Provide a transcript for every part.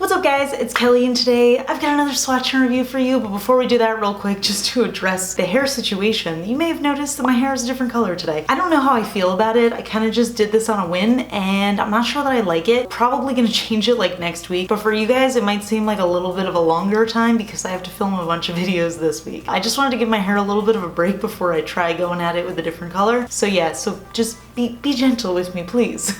What's up guys, it's Kelly and today I've got another swatch and review for you, but before we do that real quick, just to address the hair situation, you may have noticed that my hair is a different color today. I don't know how I feel about it. I kind of just did this on a whim and I'm not sure that I like it. Probably gonna change it like next week, but for you guys it might seem like a little bit of a longer time because I have to film a bunch of videos this week. I just wanted to give my hair a little bit of a break before I try going at it with a different color. So yeah, so just be gentle with me, please.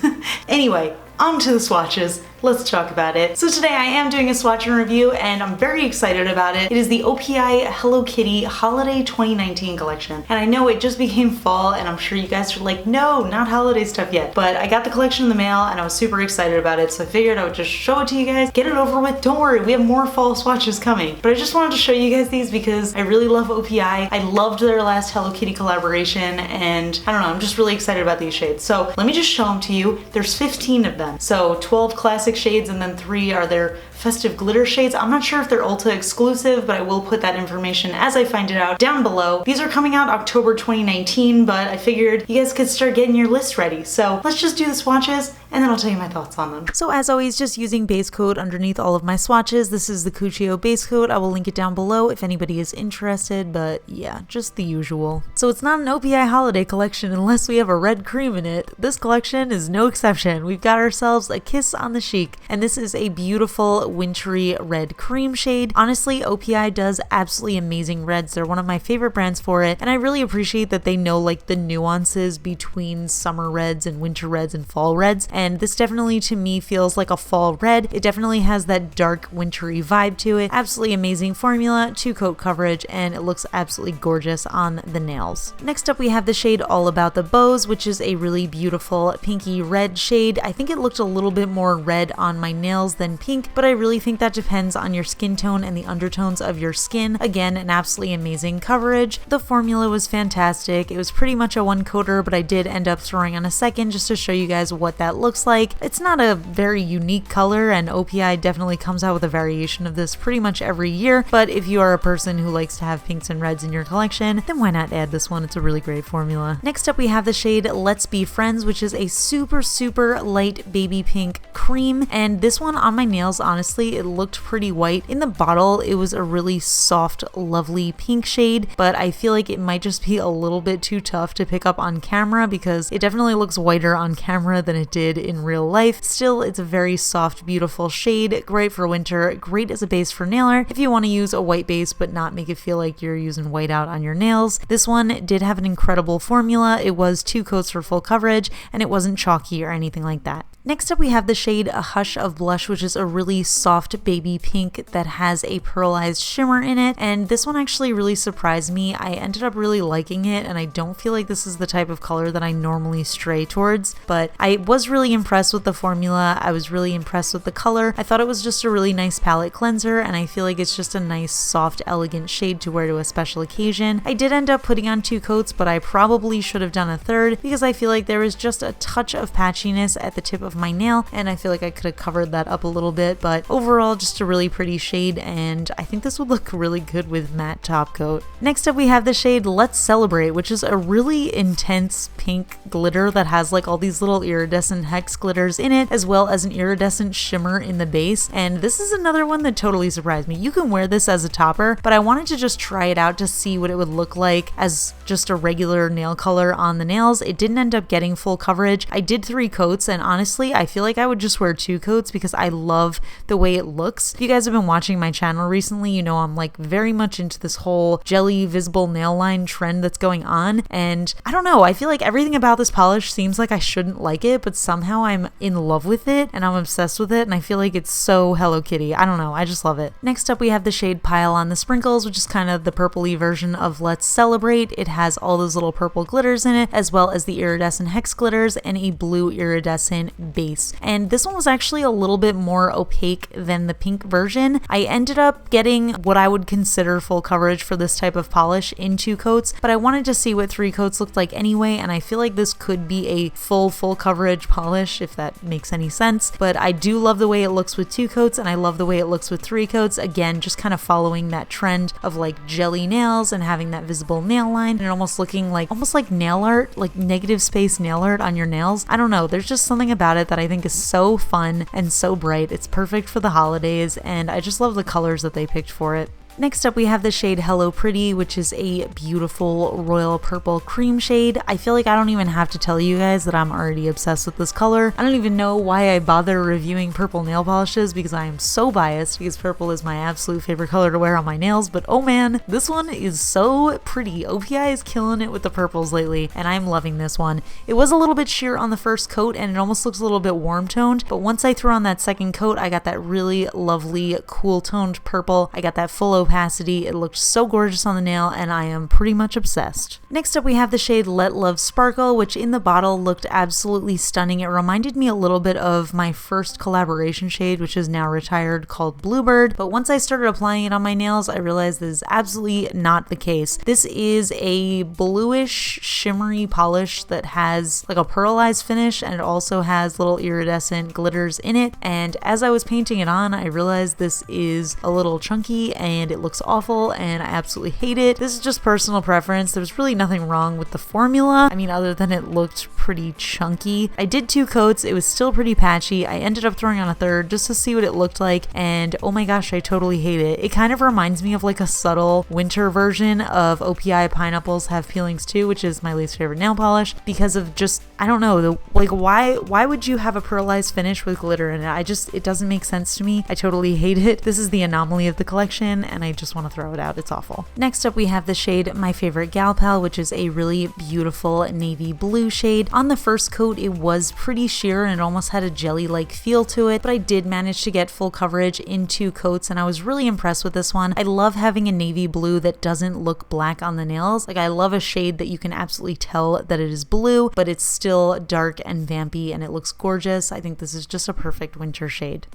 Anyway, on to the swatches. Let's talk about it. So today I am doing a swatch and review and I'm very excited about it. It is the OPI Hello Kitty Holiday 2019 collection. And I know it just became fall and I'm sure you guys are like, no, not holiday stuff yet. But I got the collection in the mail and I was super excited about it. So I figured I would just show it to you guys, get it over with. Don't worry, we have more fall swatches coming. But I just wanted to show you guys these because I really love OPI. I loved their last Hello Kitty collaboration and I don't know, I'm just really excited about these shades. So let me just show them to you. There's 15 of them. So 12 classic shades and then 3 are their festive glitter shades. I'm not sure if they're Ulta exclusive, but I will put that information as I find it out down below. These are coming out October 2019, but I figured you guys could start getting your list ready. So let's just do the swatches and then I'll tell you my thoughts on them. So as always, just using base coat underneath all of my swatches. This is the Cuccio base coat. I will link it down below if anybody is interested, but yeah, just the usual. So it's not an OPI holiday collection unless we have a red cream in it. This collection is no exception. We've got ourselves a Kiss on the Chic, and this is a beautiful wintry red cream shade. Honestly, OPI does absolutely amazing reds. They're one of my favorite brands for it, and I really appreciate that they know like the nuances between summer reds and winter reds and fall reds, and this definitely to me feels like a fall red. It definitely has that dark wintry vibe to it. Absolutely amazing formula, 2-coat coverage, and it looks absolutely gorgeous on the nails. Next up we have the shade All About the Bows, which is a really beautiful pinky red shade. I think it looked a little bit more red on my nails than pink, but I really think that depends on your skin tone and the undertones of your skin. Again, an absolutely amazing coverage. The formula was fantastic. It was pretty much a 1-coater, but I did end up throwing on a second just to show you guys what that looks like. It's not a very unique color, and OPI definitely comes out with a variation of this pretty much every year, but if you are a person who likes to have pinks and reds in your collection, then why not add this one? It's a really great formula. Next up we have the shade Let's Be Friends, which is a super light baby pink cream, and this one on my nails, honestly, it looked pretty white. In the bottle, it was a really soft, lovely pink shade, but I feel like it might just be a little bit too tough to pick up on camera because it definitely looks whiter on camera than it did in real life. Still, it's a very soft, beautiful shade, great for winter, great as a base for nail art if you want to use a white base but not make it feel like you're using white out on your nails. This one did have an incredible formula. It was 2 coats for full coverage and it wasn't chalky or anything like that. Next up we have the shade A Hush of Blush, which is a really soft baby pink that has a pearlized shimmer in it, and this one actually really surprised me. I ended up really liking it, and I don't feel like this is the type of color that I normally stray towards, but I was really impressed with the formula. I was really impressed with the color. I thought it was just a really nice palette cleanser, and I feel like it's just a nice, soft, elegant shade to wear to a special occasion. I did end up putting on 2 coats, but I probably should have done a 3rd because I feel like there was just a touch of patchiness at the tip of my nail, and I feel like I could have covered that up a little bit, but overall just a really pretty shade, and I think this would look really good with matte top coat. Next up we have the shade Let's Celebrate, which is a really intense pink glitter that has like all these little iridescent hex glitters in it, as well as an iridescent shimmer in the base, and this is another one that totally surprised me. You can wear this as a topper, but I wanted to just try it out to see what it would look like as just a regular nail color on the nails. It didn't end up getting full coverage. I did 3 coats, and honestly I feel like I would just wear 2 coats because I love the way it looks. If you guys have been watching my channel recently, you know I'm like very much into this whole jelly visible nail line trend that's going on, and I don't know, I feel like everything about this polish seems like I shouldn't like it, but somehow I'm in love with it and I'm obsessed with it, and I feel like it's so Hello Kitty. I don't know, I just love it. Next up we have the shade Pile on the Sprinkles, which is kind of the purpley version of Let's Celebrate. It has all those little purple glitters in it, as well as the iridescent hex glitters and a blue iridescent base, and this one was actually a little bit more opaque than the pink version. I ended up getting what I would consider full coverage for this type of polish in 2 coats, but I wanted to see what 3 coats looked like anyway, and I feel like this could be a full coverage polish if that makes any sense, but I do love the way it looks with 2 coats and I love the way it looks with 3 coats. Again, just kind of following that trend of like jelly nails and having that visible nail line and almost looking like nail art, like negative space nail art on your nails. I don't know, there's just something about it that I think is so fun fun and so bright. It's perfect for the holidays, and I just love the colors that they picked for it. Next up we have the shade Hello Pretty, which is a beautiful royal purple cream shade. I feel like I don't even have to tell you guys that I'm already obsessed with this color. I don't even know why I bother reviewing purple nail polishes because I am so biased because purple is my absolute favorite color to wear on my nails, but oh man, this one is so pretty. OPI is killing it with the purples lately, and I'm loving this one. It was a little bit sheer on the first coat and it almost looks a little bit warm toned, but once I threw on that second coat, I got that really lovely cool toned purple. I got that full opacity. It looked so gorgeous on the nail and I am pretty much obsessed. Next up we have the shade Let Love Sparkle, which in the bottle looked absolutely stunning. It reminded me a little bit of my first collaboration shade, which is now retired, called Bluebird, but once I started applying it on my nails, I realized this is absolutely not the case. This is a bluish shimmery polish that has like a pearlized finish, and it also has little iridescent glitters in it, and as I was painting it on, I realized this is a little chunky and it looks awful and I absolutely hate it. This is just personal preference. There's really nothing wrong with the formula. I mean, other than it looked pretty chunky. I did 2 coats. It was still pretty patchy. I ended up throwing on a third just to see what it looked like, and oh my gosh, I totally hate it. It kind of reminds me of like a subtle winter version of OPI Pineapples Have Peelings Too, which is my least favorite nail polish because of just, I don't know, like why would you have a pearlized finish with glitter in it? It doesn't make sense to me. I totally hate it. This is the anomaly of the collection and I just want to throw it out. It's awful. Next up we have the shade My Favorite Gal Pal, which is a really beautiful navy blue shade. On the first coat it was pretty sheer and it almost had a jelly-like feel to it, but I did manage to get full coverage in 2 coats and I was really impressed with this one. I love having a navy blue that doesn't look black on the nails. Like, I love a shade that you can absolutely tell that it is blue, but it's still dark and vampy and it looks gorgeous. I think this is just a perfect winter shade.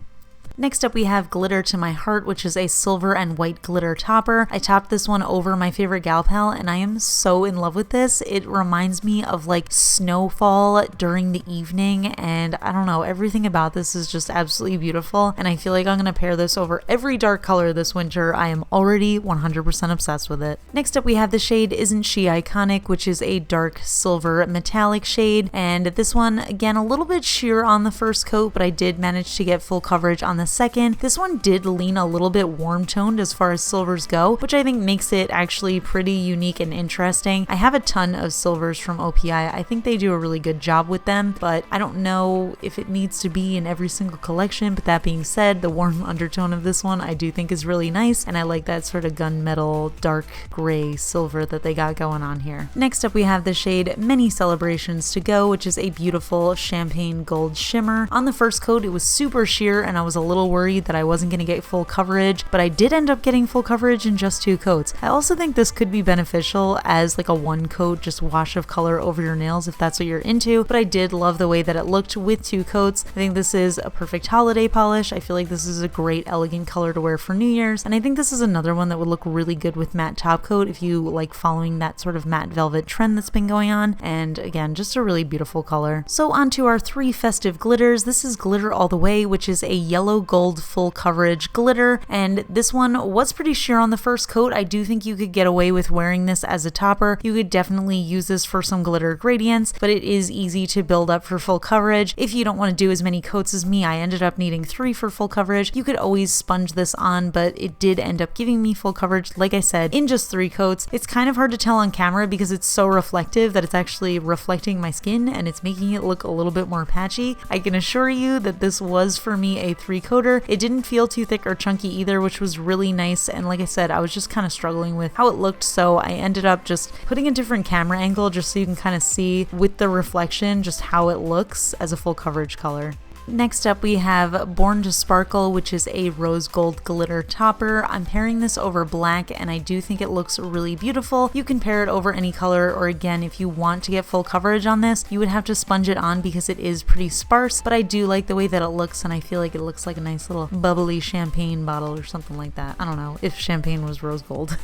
Next up we have Glitter to My Heart, which is a silver and white glitter topper. I topped this one over My Favorite Gal Pal and I am so in love with this. It reminds me of like snowfall during the evening, and I don't know, everything about this is just absolutely beautiful and I feel like I'm gonna pair this over every dark color this winter. I am already 100% obsessed with it. Next up we have the shade Isn't She Iconic, which is a dark silver metallic shade, and this one again a little bit sheer on the first coat, but I did manage to get full coverage on the second. This one did lean a little bit warm toned as far as silvers go, which I think makes it actually pretty unique and interesting. I have a ton of silvers from OPI. I think they do a really good job with them, but I don't know if it needs to be in every single collection. But that being said, the warm undertone of this one I do think is really nice, and I like that sort of gunmetal dark gray silver that they got going on here. Next up we have the shade Many Celebrations to Go, which is a beautiful champagne gold shimmer. On the first coat it was super sheer and I was a little worried that I wasn't going to get full coverage, but I did end up getting full coverage in just 2 coats. I also think this could be beneficial as like a 1 coat just wash of color over your nails if that's what you're into, but I did love the way that it looked with 2 coats. I think this is a perfect holiday polish. I feel like this is a great elegant color to wear for New Year's, and I think this is another one that would look really good with matte top coat if you like following that sort of matte velvet trend that's been going on, and again just a really beautiful color. So on to our 3 festive glitters. This is Glitter All the Way, which is a yellow gold full coverage glitter, and this one was pretty sheer on the first coat. I do think you could get away with wearing this as a topper. You could definitely use this for some glitter gradients, but it is easy to build up for full coverage. If you don't want to do as many coats as me, I ended up needing 3 for full coverage. You could always sponge this on, but it did end up giving me full coverage, like I said, in just 3 coats. It's kind of hard to tell on camera because it's so reflective that it's actually reflecting my skin and it's making it look a little bit more patchy. I can assure you that this was for me a 3-coater. It didn't feel too thick or chunky either, which was really nice, and like I said, I was just kind of struggling with how it looked, so I ended up just putting a different camera angle just so you can kind of see with the reflection just how it looks as a full coverage color. Next up we have Born to Sparkle, which is a rose gold glitter topper. I'm pairing this over black and I do think it looks really beautiful. You can pair it over any color, or again, if you want to get full coverage on this, you would have to sponge it on because it is pretty sparse, but I do like the way that it looks and I feel like it looks like a nice little bubbly champagne bottle or something like that. I don't know if champagne was rose gold.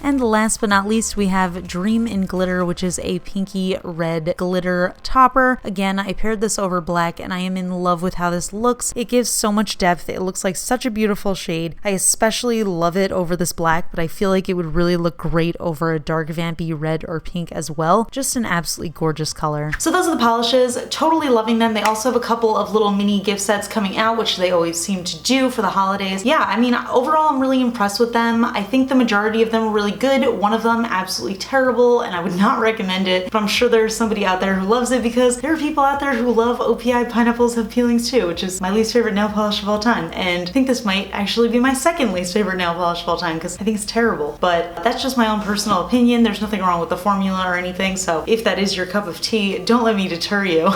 And last but not least, we have Dream in Glitter, which is a pinky red glitter topper. Again, I paired this over black and I am in love with how this looks. It gives so much depth. It looks like such a beautiful shade. I especially love it over this black, but I feel like it would really look great over a dark vampy red or pink as well. Just an absolutely gorgeous color. So those are the polishes. Totally loving them. They also have a couple of little mini gift sets coming out, which they always seem to do for the holidays. Yeah, I mean, overall, I'm really impressed with them. I think the majority of them are really good. One of them absolutely terrible, and I would not recommend it, but I'm sure there's somebody out there who loves it because there are people out there who love OPI Pineapples Have Peelings too, which is my least favorite nail polish of all time. And I think this might actually be my second least favorite nail polish of all time because I think it's terrible. But that's just my own personal opinion. There's nothing wrong with the formula or anything, so if that is your cup of tea, don't let me deter you.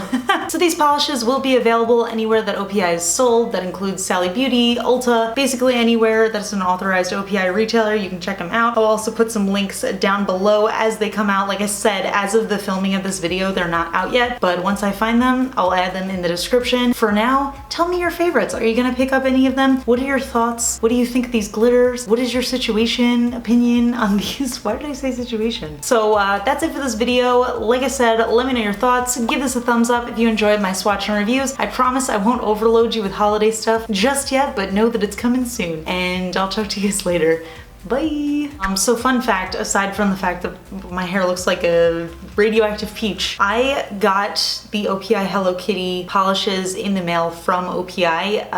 So these polishes will be available anywhere that OPI is sold. That includes Sally Beauty, Ulta, basically anywhere that's an authorized OPI retailer. You can check them out. I'll also put some links down below as they come out. Like I said, as of the filming of this video, they're not out yet, but once I find them, I'll add them in the description. For now, tell me your favorites. Are you gonna pick up any of them? What are your thoughts? What do you think of these glitters? What is your opinion on these? Why did I say situation? So that's it for this video. Like I said, let me know your thoughts. Give this a thumbs up if you enjoyed my swatch and reviews. I promise I won't overload you with holiday stuff just yet, but know that it's coming soon. And I'll talk to you guys later. Bye! So fun fact, aside from the fact that my hair looks like a radioactive peach, I got the OPI Hello Kitty polishes in the mail from OPI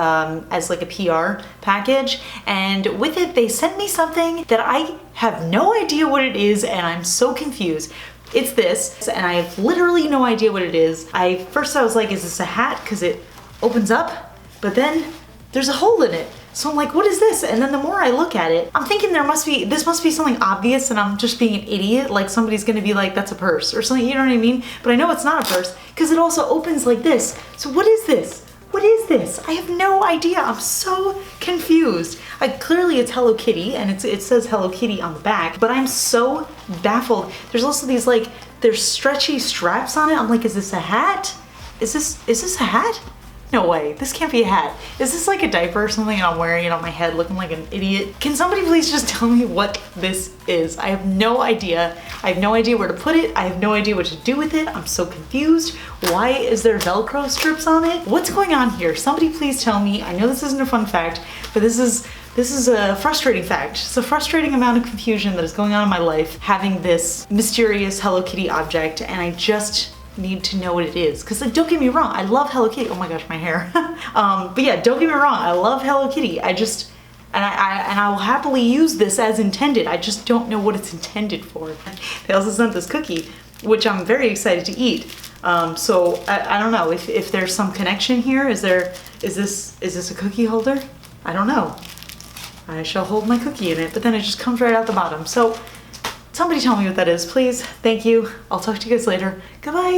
as like a PR package, and with it they sent me something that I have no idea what it is and I'm so confused. It's this, and I have literally no idea what it is. First I was like, is this a hat? Because it opens up, but then there's a hole in it. So I'm like, what is this? And then the more I look at it, I'm thinking this must be something obvious and I'm just being an idiot. Like somebody's gonna be like, that's a purse or something, you know what I mean? But I know it's not a purse because it also opens like this. So what is this? What is this? I have no idea. I'm so confused. Clearly it's Hello Kitty and it says Hello Kitty on the back, but I'm so baffled. There's also these there's stretchy straps on it. I'm like, is this a hat? Is this a hat? No way, this can't be a hat. Is this like a diaper or something and I'm wearing it on my head looking like an idiot? Can somebody please just tell me what this is? I have no idea. I have no idea where to put it. I have no idea what to do with it. I'm so confused. Why is there Velcro strips on it? What's going on here? Somebody please tell me. I know this isn't a fun fact, but this is a frustrating fact. It's a frustrating amount of confusion that is going on in my life having this mysterious Hello Kitty object, and I just need to know what it is. Because don't get me wrong, I love Hello Kitty. Oh my gosh, my hair. But yeah, don't get me wrong, I love Hello Kitty. I will happily use this as intended. I just don't know what it's intended for. They also sent this cookie, which I'm very excited to eat. So I don't know if there's some connection here. Is this a cookie holder? I don't know. I shall hold my cookie in it, but then it just comes right out the bottom. So somebody tell me what that is, please. Thank you. I'll talk to you guys later. Goodbye.